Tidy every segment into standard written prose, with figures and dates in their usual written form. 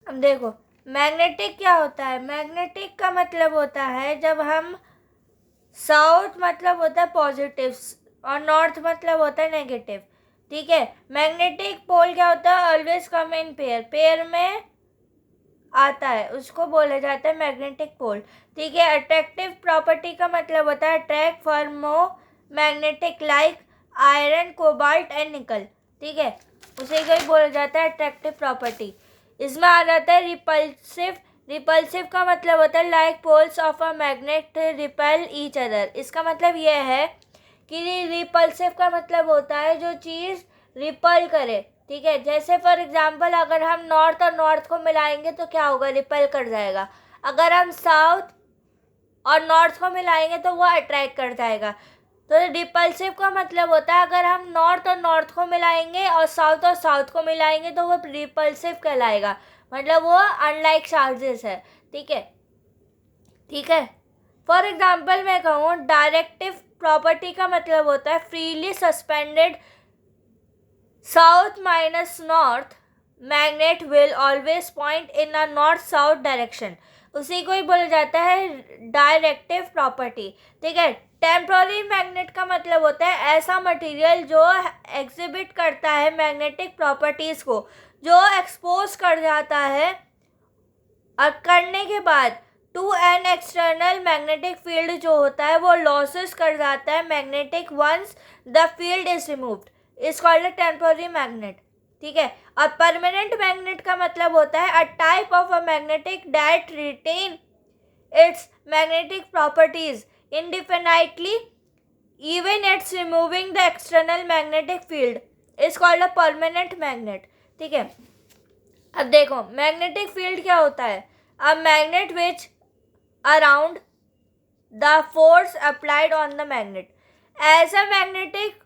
अब देखो, मैग्नेटिक क्या होता है? मैग्नेटिक का मतलब होता है जब हम साउथ मतलब होता है पॉजिटिव और नॉर्थ मतलब होता है नेगेटिव। ठीक है, मैग्नेटिक पोल क्या होता है? Always come in pair, pair में आता है, उसको बोला जाता है मैग्नेटिक पोल। ठीक है, अट्रैक्टिव प्रॉपर्टी का मतलब होता है attract ferromagnetic like iron, cobalt and nickel. ठीक है, उसे कोई बोला जाता है अट्रैक्टिव प्रॉपर्टी। इसमें आ जाता है रिपल्सिव। रिपल्सिव का मतलब होता है like poles of a magnet repel each other. इसका मतलब यह है कि रिपल्सिव का मतलब होता है जो चीज़ रिपल करे। ठीक है, जैसे फॉर एग्जांपल अगर हम नॉर्थ और नॉर्थ को मिलाएंगे तो क्या होगा? रिपेल कर जाएगा। अगर हम साउथ और नॉर्थ को मिलाएंगे तो वो अट्रैक्ट कर जाएगा। तो रिपल्सिव का मतलब होता है अगर हम नॉर्थ और नॉर्थ को मिलाएंगे और साउथ को मिलाएंगे तो वो रिपल्सिव कहलाएगा, मतलब वो अनलाइक चार्जेस है। ठीक है, ठीक है। फॉर एग्जाम्पल मैं कहूँ, डायरेक्टिव प्रॉपर्टी का मतलब होता है freely suspended south minus north magnet will always point in a north south direction. उसी को ही बोला जाता है डायरेक्टिव प्रॉपर्टी। ठीक है, टेम्पोररी मैग्नेट का मतलब होता है ऐसा मटेरियल जो एग्जिबिट करता है मैग्नेटिक प्रॉपर्टीज को, जो एक्सपोज कर जाता है और करने के बाद to an external magnetic field जो होता है वो लॉसेस कर जाता है magnetic once the field is removed, is called a temporary magnet. ठीक है, और परमानेंट मैग्नेट का मतलब होता है a type of a magnetic that retain its magnetic properties indefinitely even it's removing the external magnetic field is called a permanent magnet। ठीक है, अब देखो मैग्नेटिक फील्ड क्या होता है? A magnet which around the force applied on the magnet. ऐसा magnetic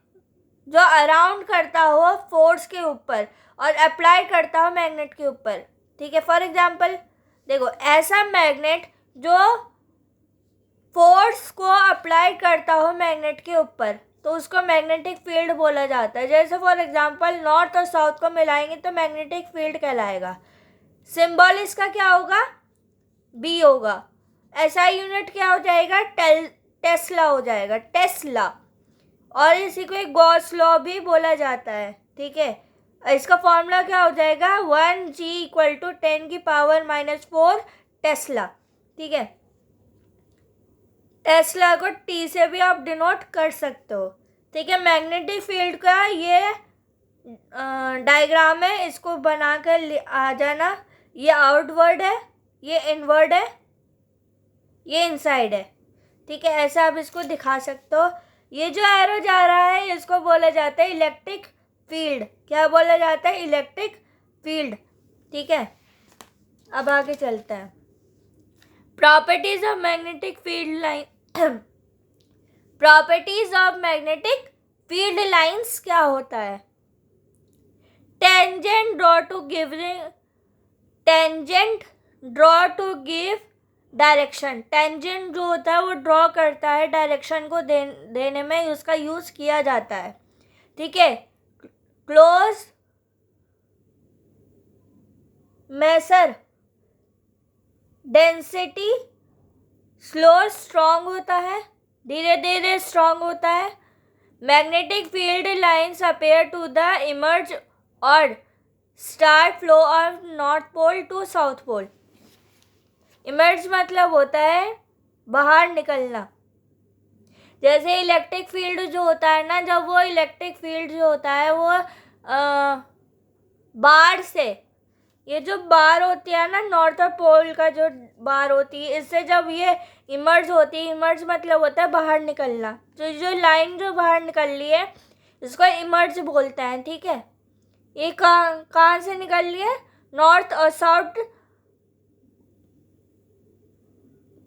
जो around करता हो फोर्स के ऊपर और अप्लाई करता हो मैग्नेट के ऊपर। ठीक है, फॉर एग्जांपल देखो, ऐसा मैग्नेट जो फोर्स को अप्लाई करता हो मैग्नेट के ऊपर तो उसको मैग्नेटिक फील्ड बोला जाता है। जैसे फॉर एग्जांपल नॉर्थ और साउथ को मिलाएंगे तो मैग्नेटिक फील्ड कहलाएगा। सिंबल इसका क्या होगा? बी होगा। ऐसा यूनिट क्या हो जाएगा? टेस्ला हो जाएगा, टेस्ला। और इसी को एक गॉस लॉ भी बोला जाता है। ठीक है, इसका फॉर्मूला क्या हो जाएगा? 1G = 10⁻⁻⁴ Tesla. ठीक है, टेस्ला को टी से भी आप डिनोट कर सकते हो। ठीक है, मैग्नेटिक फील्ड का ये डायग्राम है, इसको बनाकर आ जाना। ये आउटवर्ड है, ये इनवर्ड है, ये इनसाइड है। ठीक है, ऐसे आप इसको दिखा सकते हो। ये जो एरो जा रहा है इसको बोला जाता है इलेक्ट्रिक फील्ड। क्या बोला जाता है? Electric field. ठीक है, अब आगे चलते हैं। Properties of magnetic field line. Properties of magnetic field lines क्या होता है? Tangent draw two give direction. Tangent जो होता है वो ड्रॉ करता है, डायरेक्शन को देने में उसका यूज किया जाता है। ठीक है, close measure density slow strong होता है, धीरे धीरे स्ट्रॉन्ग होता है। Magnetic field lines appear to the emerge और start flow of north pole to south pole. Emerge मतलब होता है बाहर निकलना। जैसे इलेक्ट्रिक फील्ड जो होता है ना, जब वो इलेक्ट्रिक फील्ड जो होता है वो बार से, ये जो बार होती है ना नॉर्थ और पोल का जो बार होती है, इससे जब ये इमर्ज होती है, इमर्ज मतलब होता है बाहर निकलना। तो जो लाइन जो बाहर निकल रही है इसको इमर्ज बोलते हैं। ठीक है, ये कहाँ से निकल रही है? नॉर्थ और साउथ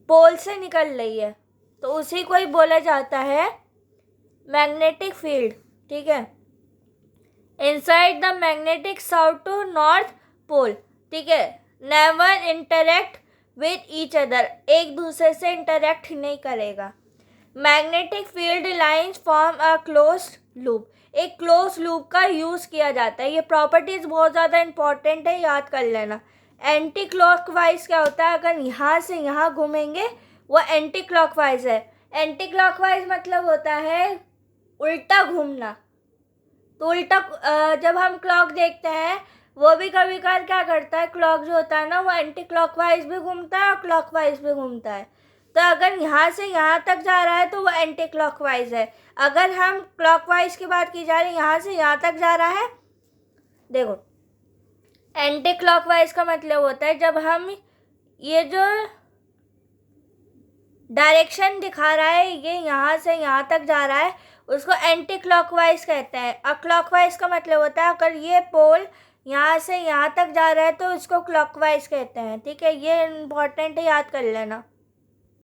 पोल से निकल रही है, तो उसी को ही बोला जाता है मैग्नेटिक फील्ड। ठीक है, inside the magnetic south to north pole. ठीक है, never interact with each other, एक दूसरे से इंटरेक्ट नहीं करेगा। Magnetic field lines form a closed loop, एक क्लोज लूप का यूज किया जाता है। ये प्रॉपर्टीज बहुत ज़्यादा इंपॉर्टेंट है, याद कर लेना। एंटी क्लॉकवाइज क्या होता है, अगर यहाँ से यहाँ घूमेंगे वो एंटी क्लॉकवाइज है। एंटी क्लॉकवाइज मतलब होता है उल्टा घूमना। तो उल्टा जब हम क्लॉक देखते हैं वो भी कभी कभार क्या करता है, क्लॉक जो होता है ना वो एंटी क्लॉकवाइज भी घूमता है और क्लॉकवाइज भी घूमता है। तो अगर यहाँ से यहाँ तक जा रहा है तो वो एंटी क्लॉकवाइज है। अगर हम क्लॉकवाइज की बात की जा रही है, यहाँ से यहाँ तक जा रहा है, देखो एंटी क्लॉकवाइज का मतलब होता है जब हम ये जो डायरेक्शन दिखा रहा है ये यहाँ से यहाँ तक जा रहा है उसको एंटी क्लॉकवाइज कहते हैं। और क्लॉकवाइज का मतलब होता है अगर ये पोल यहाँ से यहाँ तक जा रहा है तो इसको क्लॉकवाइज कहते हैं। ठीक है, ये इम्पोर्टेंट है, याद कर लेना।